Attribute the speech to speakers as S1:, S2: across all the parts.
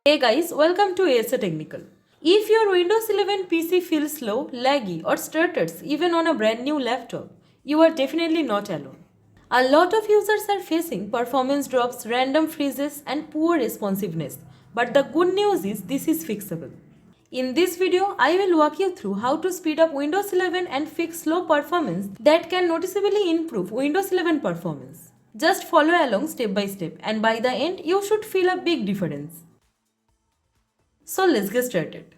S1: Hey guys, welcome to ASA Technical. If your Windows 11 PC feels slow, laggy, or stutters even on a brand new laptop, you are definitely not alone. A lot of users are facing performance drops, random freezes, and poor responsiveness, but the good news is this is fixable. In this video, I will walk you through how to speed up Windows 11 and fix slow performance that can noticeably improve Windows 11 performance. Just follow along step by step, and by the end, you should feel a big difference. So let's get started.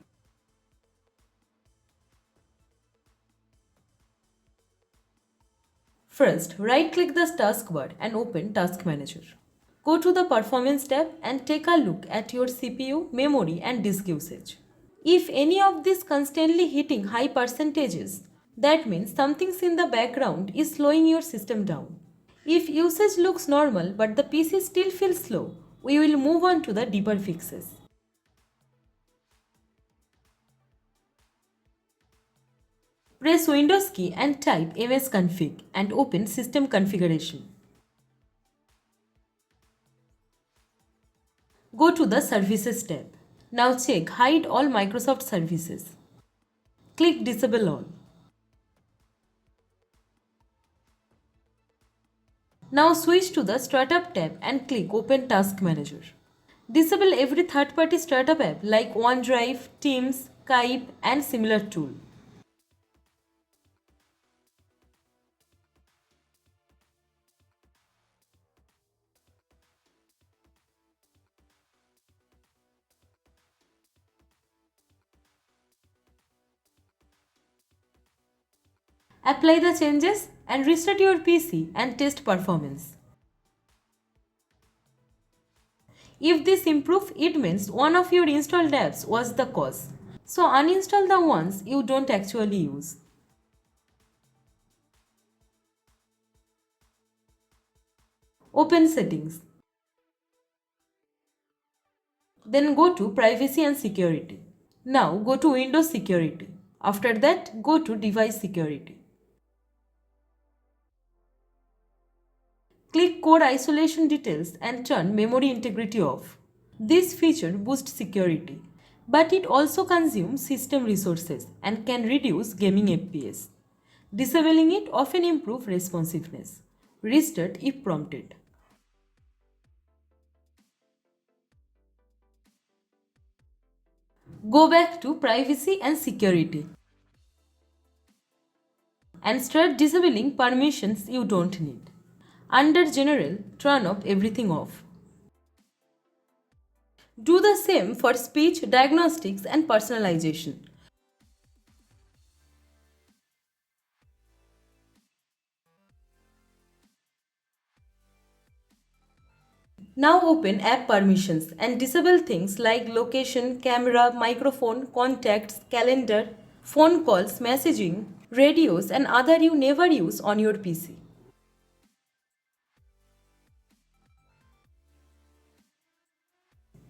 S1: First, right-click the taskbar and open Task Manager. Go to the Performance tab and take a look at your CPU, memory and disk usage. If any of these constantly hitting high percentages, that means something's in the background is slowing your system down. If usage looks normal but the PC still feels slow, we will move on to the deeper fixes. Press Windows key and type msconfig and open System Configuration. Go to the Services tab. Now check Hide all Microsoft services. Click Disable all. Now switch to the Startup tab and click Open Task Manager. Disable every third-party startup app like OneDrive, Teams, Skype and similar tool. Apply the changes and restart your PC and test performance. If this improves, it means one of your installed apps was the cause. So uninstall the ones you don't actually use. Open Settings. Then go to Privacy and Security. Now go to Windows Security. After that, go to Device Security. Click Code Isolation Details and turn Memory Integrity off. This feature boosts security, but it also consumes system resources and can reduce gaming FPS. Disabling it often improves responsiveness. Restart if prompted. Go back to Privacy and Security and start disabling permissions you don't need. Under General, turn off everything off. Do the same for speech diagnostics and personalization. Now open app permissions and disable things like location, camera, microphone, contacts, calendar, phone calls, messaging, radios and other you never use on your PC.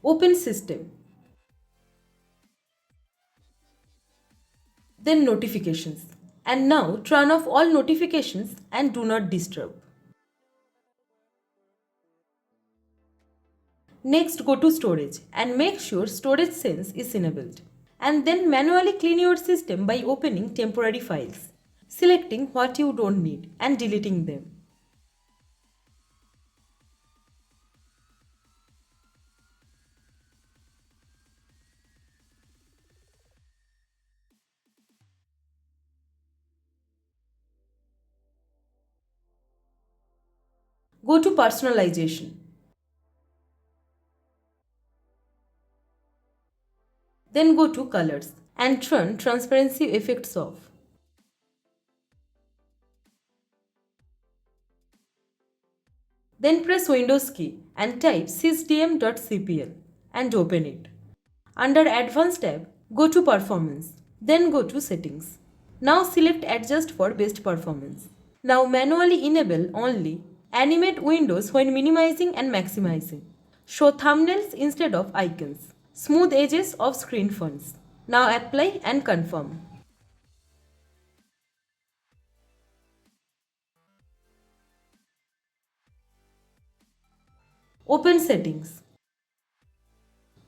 S1: Open System. Then Notifications. And now turn off all notifications and do not disturb. Next, go to Storage and make sure Storage Sense is enabled. And then manually clean your system by opening temporary files, selecting what you don't need and deleting them. Go to Personalization. Then go to Colors and turn Transparency Effects off. Then press Windows key and type sysdm.cpl and open it. Under Advanced tab, go to Performance. Then go to Settings. Now select Adjust for best performance. Now manually enable only Animate windows when minimizing and maximizing. Show thumbnails instead of icons. Smooth edges of screen fonts. Now apply and confirm. Open Settings.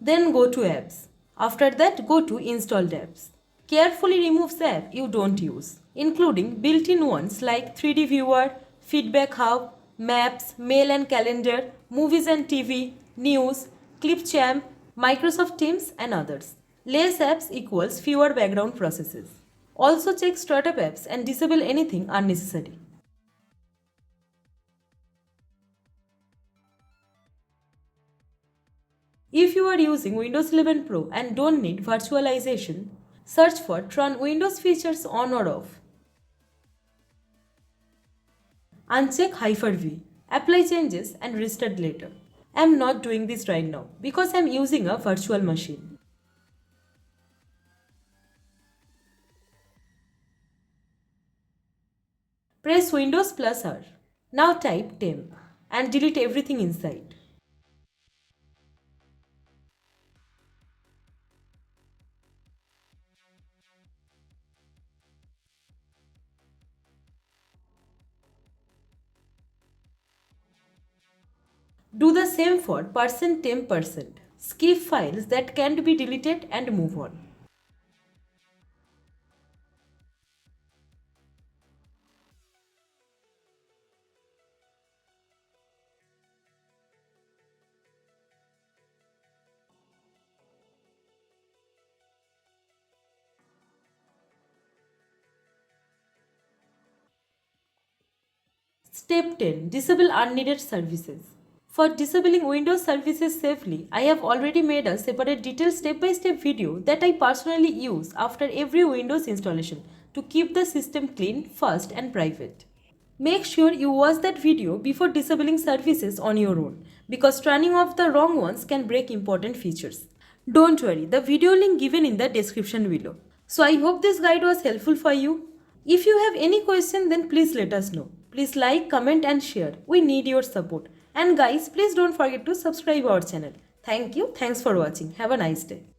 S1: Then go to apps. After that, go to installed apps. Carefully remove the app you don't use, including built-in ones like 3D Viewer, Feedback Hub, Maps, Mail and Calendar, Movies and TV, News, Clipchamp, Microsoft Teams and others. Less apps equals fewer background processes. Also check startup apps and disable anything unnecessary. If you are using Windows 11 Pro and don't need virtualization, search for Turn Windows features on or off. Uncheck Hyper-V, apply changes and restart later. I am not doing this right now because I am using a virtual machine. Press Windows plus R. Now type temp and delete everything inside. Do the same for %temp%. Skip files that can't be deleted and move on. Step 10. Disable unneeded services. For disabling Windows services safely, I have already made a separate detailed step-by-step video that I personally use after every Windows installation to keep the system clean, fast and private. Make sure you watch that video before disabling services on your own because turning off the wrong ones can break important features. Don't worry, the video link given in the description below. So I hope this guide was helpful for you. If you have any question, then please let us know. Please like, comment and share. We need your support. And guys, please don't forget to subscribe our channel. Thank you. Thanks for watching. Have a nice day.